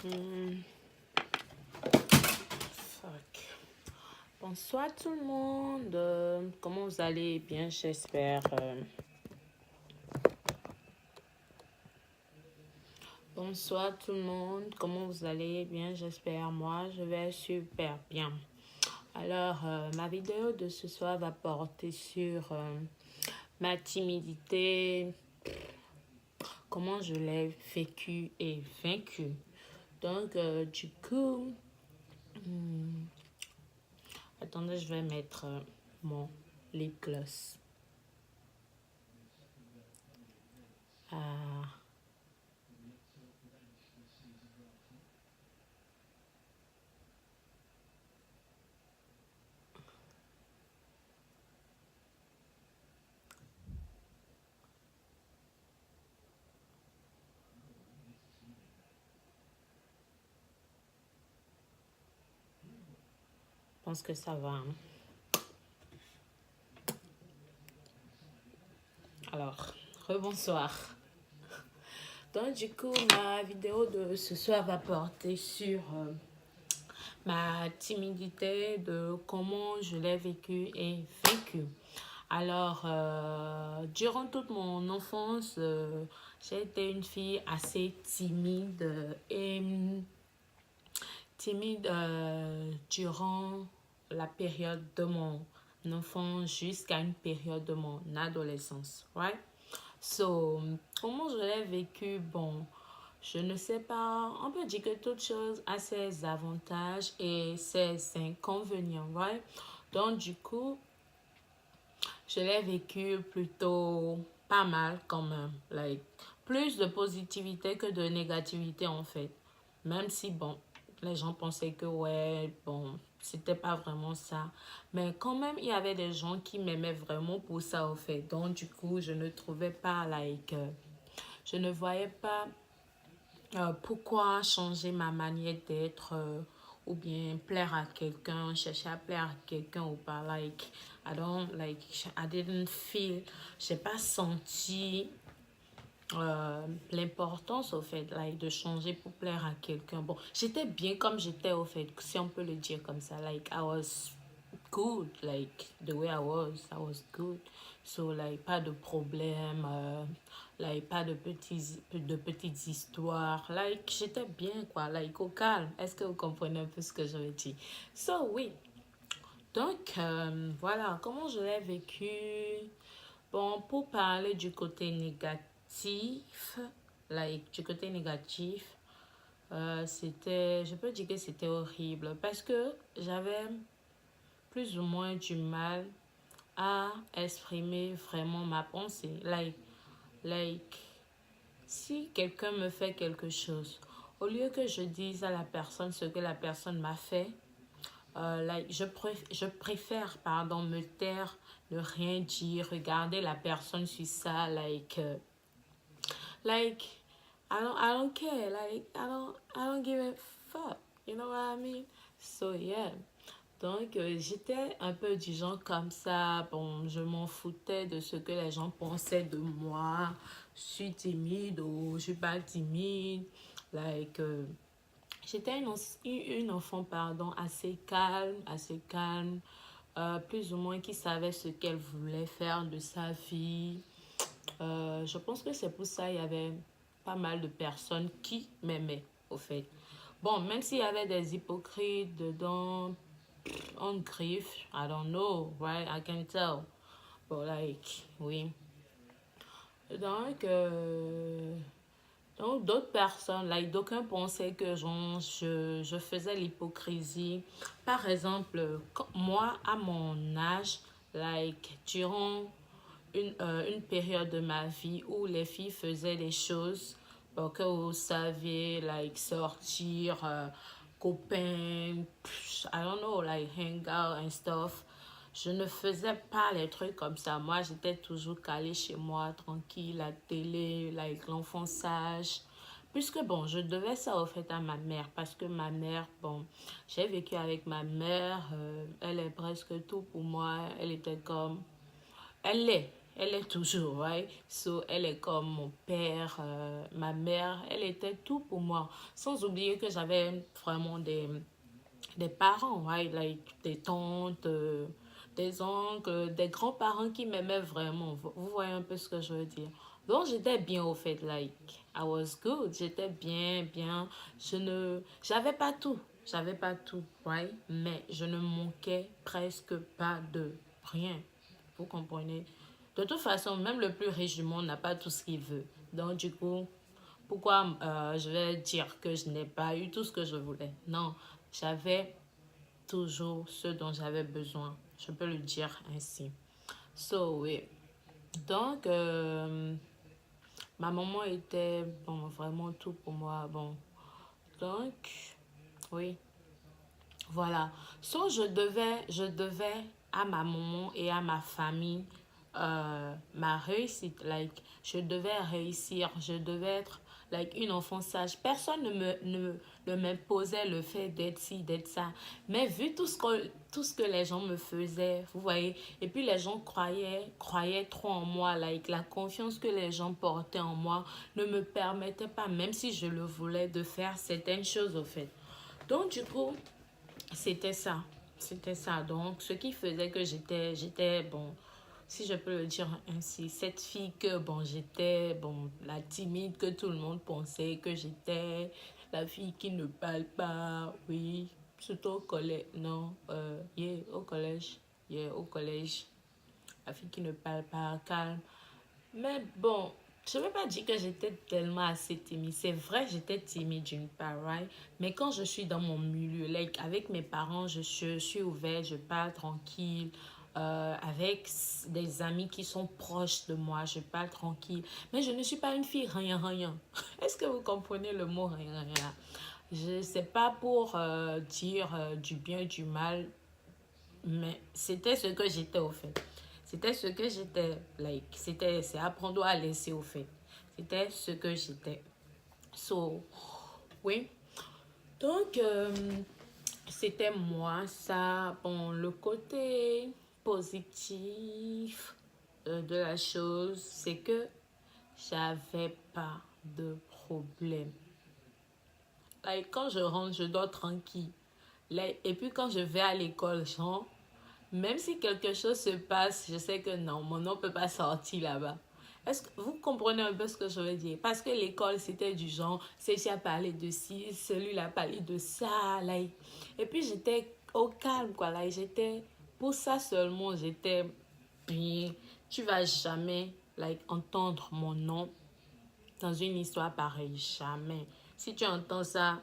Hmm, fuck. Bonsoir tout le monde. Comment vous allez? Bien, j'espère. Bonsoir tout le monde. Comment vous allez? Bien, j'espère. Moi, je vais super bien. Alors, ma vidéo de ce soir va porter sur ma timidité, comment je l'ai vécu et vaincu. Donc, du coup, attendez, je vais mettre mon lip gloss. Ah. Je pense que ça va. Hein. Alors, rebonsoir. Donc, du coup, ma vidéo de ce soir va porter sur ma timidité, de comment je l'ai vécu et vécu. Alors, durant toute mon enfance, j'ai été une fille assez timide durant la période de mon enfance jusqu'à une période de mon adolescence, right? So, comment je l'ai vécu? Bon, je ne sais pas. On peut dire que toute chose a ses avantages et ses inconvénients, right? Donc, du coup, je l'ai vécu plutôt pas mal quand même. Like, plus de positivité que de négativité en fait. Même si, bon, les gens pensaient que, ouais, bon, c'était pas vraiment ça. Mais quand même, il y avait des gens qui m'aimaient vraiment pour ça, en fait. Donc, du coup, je ne trouvais pas, je ne voyais pas pourquoi changer ma manière d'être ou bien plaire à quelqu'un, chercher à plaire à quelqu'un ou pas. Like, I didn't feel, j'ai pas senti l'importance au fait like, de changer pour plaire à quelqu'un. Bon, j'étais bien comme j'étais au fait, si on peut le dire comme ça. Like, I was good, like, the way I was good. So, like, pas de problème, like, pas de petites histoires. Like, j'étais bien, quoi, like, au calme. Est-ce que vous comprenez un peu ce que je veux dire? So, oui. Donc, voilà, comment je l'ai vécu. Bon, pour parler du côté négatif, du côté négatif, je peux dire que c'était horrible parce que j'avais plus ou moins du mal à exprimer vraiment ma pensée. Like, si quelqu'un me fait quelque chose, au lieu que je dise à la personne ce que la personne m'a fait, je préfère, pardon, me taire, ne rien dire, regarder la personne sur ça, like, I don't care, like, I don't give a fuck, you know what I mean? So, yeah. Donc, j'étais un peu du genre comme ça. Bon, je m'en foutais de ce que les gens pensaient de moi. Je suis timide ou je suis pas timide. Like, j'étais une enfant, pardon, assez calme, plus ou moins qui savait ce qu'elle voulait faire de sa vie. Je pense que c'est pour ça qu'il y avait pas mal de personnes qui m'aimaient, au fait. Bon, même s'il y avait des hypocrites dedans, on grief, I don't know, right? I can tell. But like, oui. Donc, donc d'autres personnes, like, d'aucuns pensaient que genre, je faisais l'hypocrisie. Par exemple, moi, à mon âge, like, durant une période de ma vie où les filles faisaient des choses que vous saviez, like, sortir, copains, I don't know, like, hang out and stuff. Je ne faisais pas les trucs comme ça. Moi, j'étais toujours calée chez moi, tranquille, la télé, like, l'enfant sage. Puisque, bon, je devais ça au fait à ma mère. Parce que ma mère, bon, j'ai vécu avec ma mère. Elle est presque tout pour moi. Elle était comme... Elle l'est. Elle est toujours, right? So, elle est comme mon père, ma mère, elle était tout pour moi. Sans oublier que j'avais vraiment des parents, right? Like des tantes, des oncles, des grands-parents qui m'aimaient vraiment. Vous voyez un peu ce que je veux dire. Donc, j'étais bien au fait, like, I was good. J'étais bien, bien. J'avais pas tout. J'avais pas tout, right? Mais je ne manquais presque pas de rien. Vous comprenez? De toute façon, même le plus riche du monde n'a pas tout ce qu'il veut. Donc, du coup, pourquoi je vais dire que je n'ai pas eu tout ce que je voulais? Non, j'avais toujours ce dont j'avais besoin. Je peux le dire ainsi. So, oui. Donc, ma maman était, bon, vraiment tout pour moi. Bon, donc, oui. Voilà. So, je devais à ma maman et à ma famille ma réussite. Like, je devais réussir. Je devais être like, une enfant sage. Personne ne m'imposait le fait d'être ci, d'être ça. Mais vu tout ce que les gens me faisaient, vous voyez, et puis les gens croyaient trop en moi. Like, la confiance que les gens portaient en moi ne me permettait pas, même si je le voulais, de faire certaines choses au fait. Donc, du coup, c'était ça. C'était ça. Donc, ce qui faisait que bon, si je peux le dire ainsi, cette fille que, bon, j'étais, bon, la timide que tout le monde pensait que j'étais, la fille qui ne parle pas, oui, surtout au collège, non, au collège, au collège, la fille qui ne parle pas, calme. Mais bon, je ne vais pas dire que j'étais tellement assez timide. C'est vrai, j'étais timide d'une part, right? Mais quand je suis dans mon milieu, like, avec mes parents, je suis ouverte, je parle tranquille. Avec des amis qui sont proches de moi, je parle tranquille. Mais je ne suis pas une fille rien, rien. Est-ce que vous comprenez le mot rien, rien? Je ne sais pas pour dire du bien et du mal, mais c'était ce que j'étais au fait. C'était ce que j'étais. Like, c'est apprendre à laisser au fait. C'était ce que j'étais. So, oui. Donc, c'était moi, ça. Bon, le côté positif de la chose, c'est que j'avais pas de problème. Like, quand je rentre, je dors tranquille. Like, et puis quand je vais à l'école, genre, même si quelque chose se passe, je sais que non, mon nom ne peut pas sortir là-bas. Est-ce que vous comprenez un peu ce que je veux dire? Parce que l'école, c'était du genre, celle-ci a parlé de ci, celui-là a parlé de ça. Like. Et puis, j'étais au calme, quoi. Like, pour ça seulement, j'étais bien. Tu vas jamais like, entendre mon nom dans une histoire pareille. Jamais. Si tu entends ça,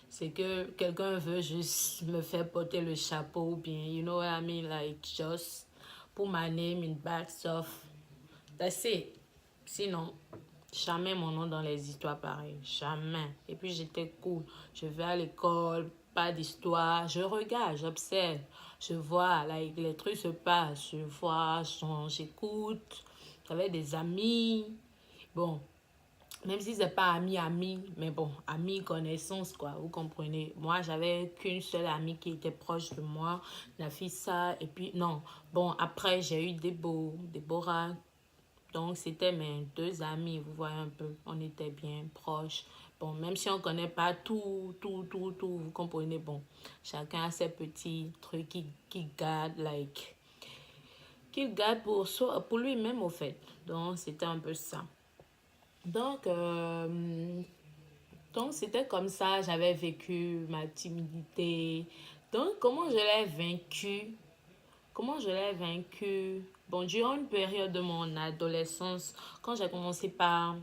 c'est que quelqu'un veut juste me faire porter le chapeau ou bien, you know what I mean, like just put my name in bad stuff. That's it. Sinon, jamais mon nom dans les histoires pareilles. Jamais. Et puis j'étais cool. Je vais à l'école, pas d'histoire. Je regarde, j'observe. Je vois, like, les trucs se passent. Je vois, j'écoute. J'avais des amis. Bon, même si c'est pas ami, mais bon, ami, connaissance, quoi, vous comprenez. Moi, j'avais qu'une seule amie qui était proche de moi, la fille ça, et puis, non, bon, après, j'ai eu Déborah, donc c'était mes deux amis, vous voyez un peu, on était bien proches. Bon, même si on connaît pas tout, vous comprenez, bon, chacun a ses petits trucs qui garde, like, qu'il garde pour lui-même, au fait. Donc, c'était un peu ça. Donc, c'était comme ça, j'avais vécu ma timidité. Donc, comment je l'ai vaincu? Comment je l'ai vaincu? Bon, durant une période de mon adolescence, quand j'ai commencé par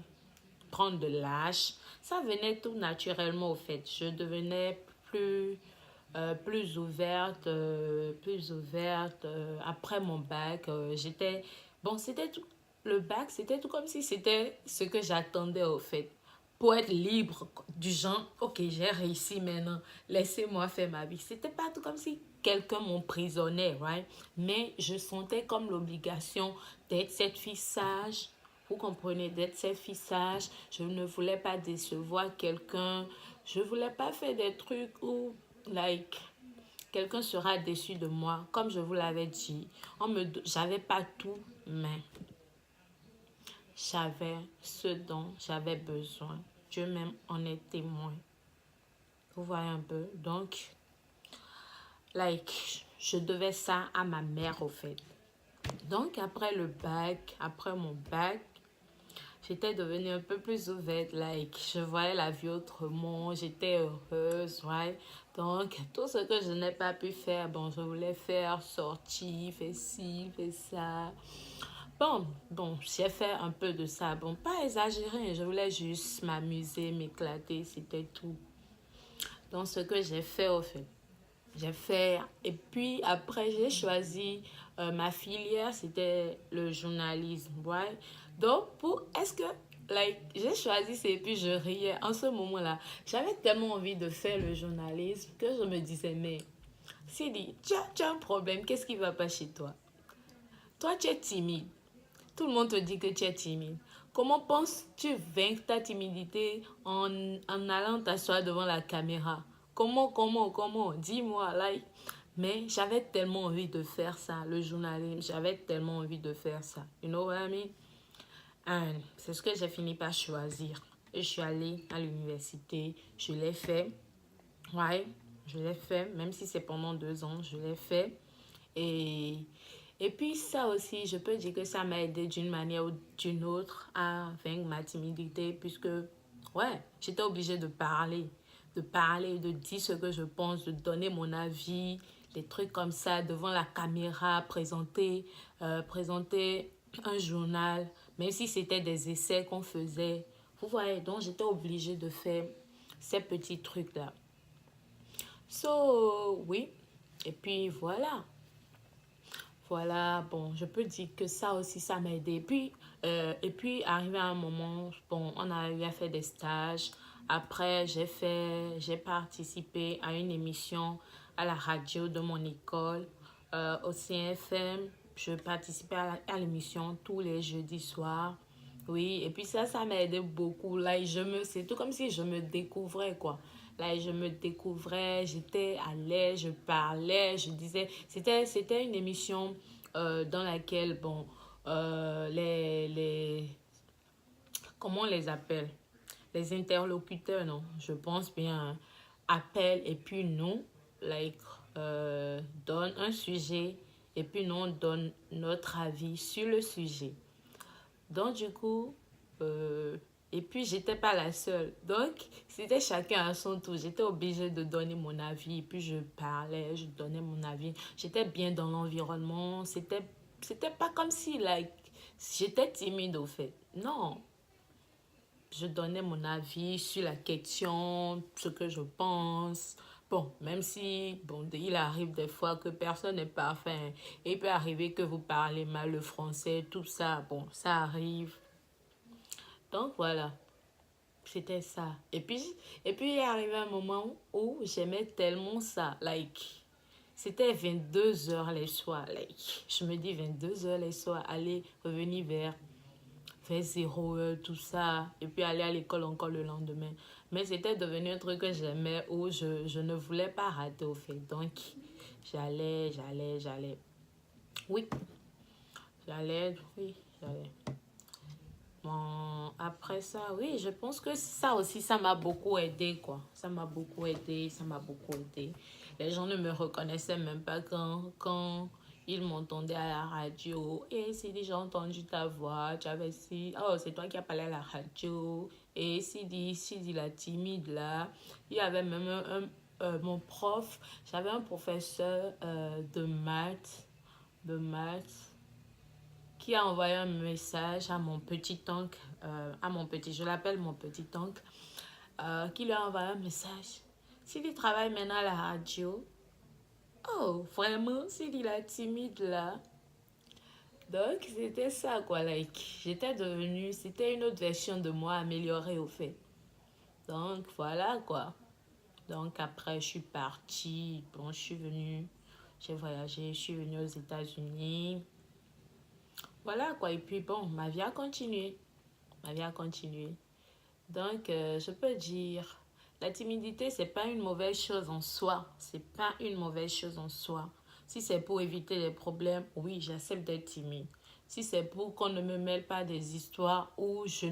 prendre de l'âge, ça venait tout naturellement au fait. Je devenais plus ouverte, après mon bac, bon, c'était tout, le bac, c'était tout comme si c'était ce que j'attendais au fait. Pour être libre, du genre, ok, j'ai réussi maintenant, laissez-moi faire ma vie. C'était pas tout comme si quelqu'un m'emprisonnait, right? Mais je sentais comme l'obligation d'être cette fille sage. Vous comprenez, d'être cette fille sage. Je ne voulais pas décevoir quelqu'un. Je voulais pas faire des trucs où, like, quelqu'un sera déçu de moi. Comme je vous l'avais dit, j'avais pas tout, mais j'avais ce dont j'avais besoin. Dieu même en est témoin. Vous voyez un peu? Donc, je devais ça à ma mère au fait. Donc, après le bac, après mon bac, j'étais devenue un peu plus ouverte. Je voyais la vie autrement, j'étais heureuse, ouais. Donc, tout ce que je n'ai pas pu faire, bon, je voulais faire, sortir, faire ci, faire ça. Bon, j'ai fait un peu de ça. Bon, pas exagéré, je voulais juste m'amuser, m'éclater, c'était tout. Donc, ce que j'ai fait au fait. J'ai fait, et puis après, j'ai choisi ma filière, c'était le journalisme, ouais. Donc, est-ce que, j'ai choisi ça et puis je riais. En ce moment-là, j'avais tellement envie de faire le journalisme que je me disais, mais, Sidi, tu as un problème, qu'est-ce qui va pas chez toi? Toi, tu es timide. Tout le monde te dit que tu es timide. Comment penses-tu vaincre ta timidité en allant t'asseoir devant la caméra? Comment? Dis-moi, Mais j'avais tellement envie de faire ça, le journalisme, j'avais tellement envie de faire ça. You know what I mean? And c'est ce que j'ai fini par choisir. Et je suis allée à l'université, je l'ai fait. Ouais, je l'ai fait, même si c'est pendant 2 ans, je l'ai fait. Et, et puis ça aussi, je peux dire que ça m'a aidé d'une manière ou d'une autre à vaincre ma timidité, puisque, ouais, j'étais obligée de dire ce que je pense, de donner mon avis, des trucs comme ça, devant la caméra, présenter un journal, même si c'était des essais qu'on faisait. Vous voyez, donc j'étais obligée de faire ces petits trucs-là. Oui. Et puis voilà, bon, je peux dire que ça aussi, ça m'a aidé. Et puis, arrivé à un moment, bon, on a eu à faire des stages. Après, j'ai participé à une émission à la radio de mon école, au CFM. Je participais à l'émission tous les jeudis soirs. Oui, et puis ça m'a aidé beaucoup. C'est tout comme si je me découvrais, quoi. Là, je me découvrais, j'étais à l'aise, je parlais, je disais. C'était une émission dans laquelle, bon, comment on les appelle? Les interlocuteurs, non, je pense bien, hein, appellent et puis nous, donne un sujet et puis nous, on donne notre avis sur le sujet. Donc, du coup, et puis j'étais pas la seule. Donc, c'était chacun à son tour. J'étais obligée de donner mon avis. Et puis, je parlais, je donnais mon avis. J'étais bien dans l'environnement. C'était pas comme si, j'étais timide au fait. Non. Je donnais mon avis sur la question, ce que je pense. Bon, même si, bon, il arrive des fois que personne n'est parfait. Il peut arriver que vous parlez mal le français, tout ça. Bon, ça arrive. Donc voilà, c'était ça. Et puis il est arrivé un moment où j'aimais tellement ça. C'était 22 heures les soirs. Je me dis 22 heures les soirs, aller revenir vers 0 heure, tout ça. Et puis aller à l'école encore le lendemain. Mais c'était devenu un truc que j'aimais où je ne voulais pas rater au fait. Donc j'allais. Oui, j'allais. Bon, après ça, oui, je pense que ça aussi, ça m'a beaucoup aidé, quoi. Ça m'a beaucoup aidé. Les gens ne me reconnaissaient même pas quand ils m'entendaient à la radio. Et si j'ai entendu ta voix, tu avais si, oh, c'est toi qui as parlé à la radio. Et si la timide là, il y avait même mon prof, j'avais un professeur de maths qui a envoyé un message à mon petit oncle, je l'appelle mon petit oncle, qui lui a envoyé un message. S'il travaille maintenant à la radio, oh, vraiment, s'il est timide là. Donc, c'était ça, quoi, c'était une autre version de moi améliorée au fait. Donc, voilà, quoi. Donc, après, je suis partie, bon, j'ai voyagé, je suis venue aux États-Unis. Voilà, quoi, et puis bon, ma vie a continué. Donc, je peux dire, la timidité, c'est pas une mauvaise chose en soi. C'est pas une mauvaise chose en soi. Si c'est pour éviter les problèmes, oui, j'accepte d'être timide. Si c'est pour qu'on ne me mêle pas des histoires où je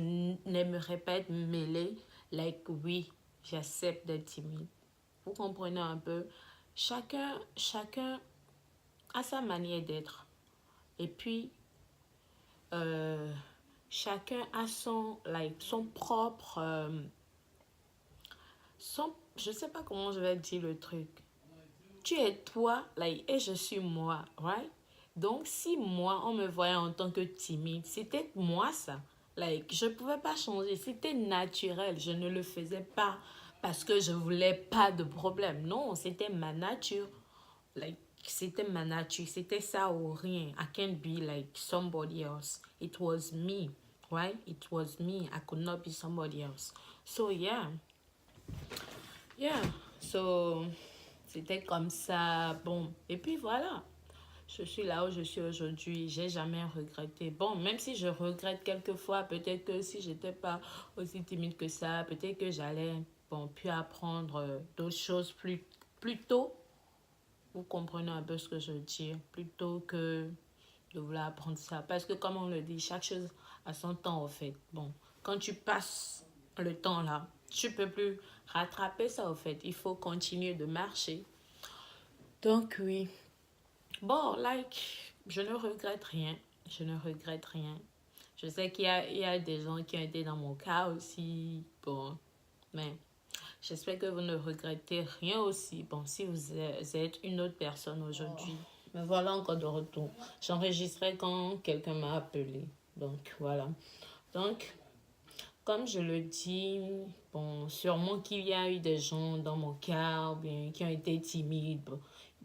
n'aimerais pas être mêlée, like oui, j'accepte d'être timide. Vous comprenez un peu? Chacun a sa manière d'être. Et puis, euh, chacun a son propre... je sais pas comment je vais dire le truc. Tu es toi, et je suis moi, right? Donc, si moi, on me voyait en tant que timide, c'était moi ça. Je pouvais pas changer. C'était naturel. Je ne le faisais pas parce que je voulais pas de problème. Non, c'était ma nature. C'était ma nature. C'était ça ou rien. I can't be like somebody else. It was me, right? It was me. I could not be somebody else. So, yeah. Yeah. So, c'était comme ça. Bon. Et puis, voilà. Je suis là où je suis aujourd'hui. J'ai jamais regretté. Bon, même si je regrette quelquefois, peut-être que si j'étais pas aussi timide que ça, peut-être que j'allais, bon, pu apprendre d'autres choses plus tôt. Vous comprenez un peu ce que je veux dire. Plutôt que de vouloir apprendre ça. Parce que comme on le dit, chaque chose a son temps, en fait. Bon, quand tu passes le temps là, tu peux plus rattraper ça, en fait. Il faut continuer de marcher. Donc, oui. Bon, je ne regrette rien. Je ne regrette rien. Je sais il y a des gens qui ont été dans mon cas aussi. Bon, mais j'espère que vous ne regrettez rien aussi. Bon, si vous êtes une autre personne aujourd'hui. Me voilà encore de retour. J'enregistrais quand quelqu'un m'a appelé. Donc, voilà. Donc, comme je le dis, bon, sûrement qu'il y a eu des gens dans mon cas, ou bien qui ont été timides. Bon,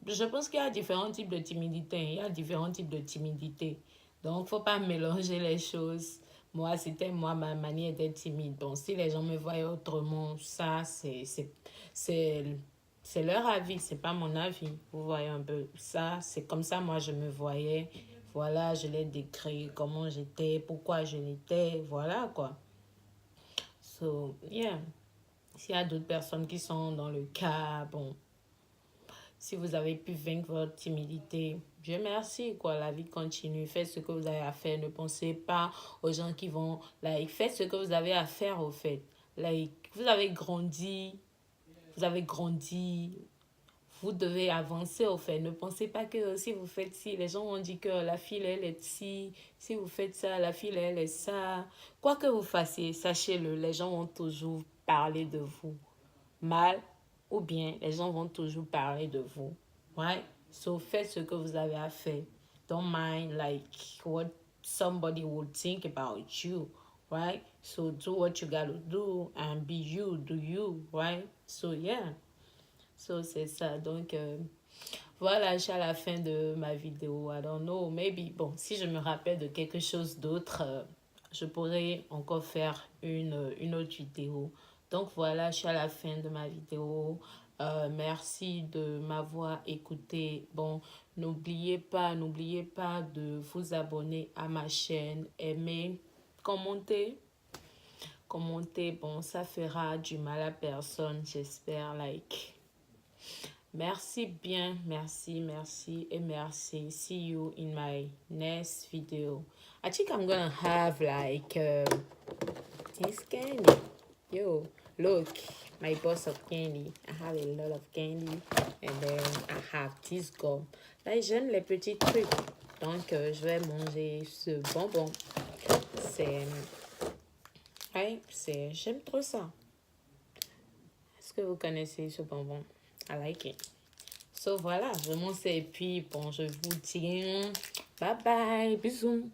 je pense qu'il y a différents types de timidité. Il y a différents types de timidité. Donc, faut pas mélanger les choses. Moi, c'était ma manière d'être timide. Bon, si les gens me voyaient autrement, ça, c'est, c'est leur avis, c'est pas mon avis. Vous voyez un peu ça, c'est comme ça, moi, je me voyais. Voilà, je l'ai décrit, comment j'étais, pourquoi je l'étais, voilà, quoi. So, yeah. S'il y a d'autres personnes qui sont dans le cas, bon, si vous avez pu vaincre votre timidité, Dieu merci, quoi. La vie continue. Faites ce que vous avez à faire. Ne pensez pas aux gens qui vont, faites ce que vous avez à faire, au fait. Vous avez grandi, vous avez grandi, vous devez avancer, au fait. Ne pensez pas que si vous faites ci, les gens vont dire que la fille, elle est ci. Si vous faites ça, la fille, elle est ça. Quoi que vous fassiez, sachez-le, les gens vont toujours parler de vous mal ou bien les gens vont toujours parler de vous. Right? So, faites ce que vous avez à faire. Don't mind what somebody would think about you. Right? So, do what you gotta do and be you, do you. Right? So, yeah. So, c'est ça. Donc, voilà, je suis à la fin de ma vidéo. I don't know, maybe, bon, si je me rappelle de quelque chose d'autre, je pourrais encore faire une autre vidéo. Donc, voilà, je suis à la fin de ma vidéo. Merci de m'avoir écouté. Bon, n'oubliez pas de vous abonner à ma chaîne, aimer, commenter. Commenter, bon, ça fera du mal à personne, j'espère, Merci bien, merci et merci. See you in my next video. I think I'm gonna have this candy. Yo, look, my box of candy. I have a lot of candy and then I have this gum. J'aime les petits trucs. Donc, je vais manger ce bonbon. J'aime trop ça. Est-ce que vous connaissez ce bonbon? I like it. So voilà, je mange et puis bon, je vous dis bye bye, bisous.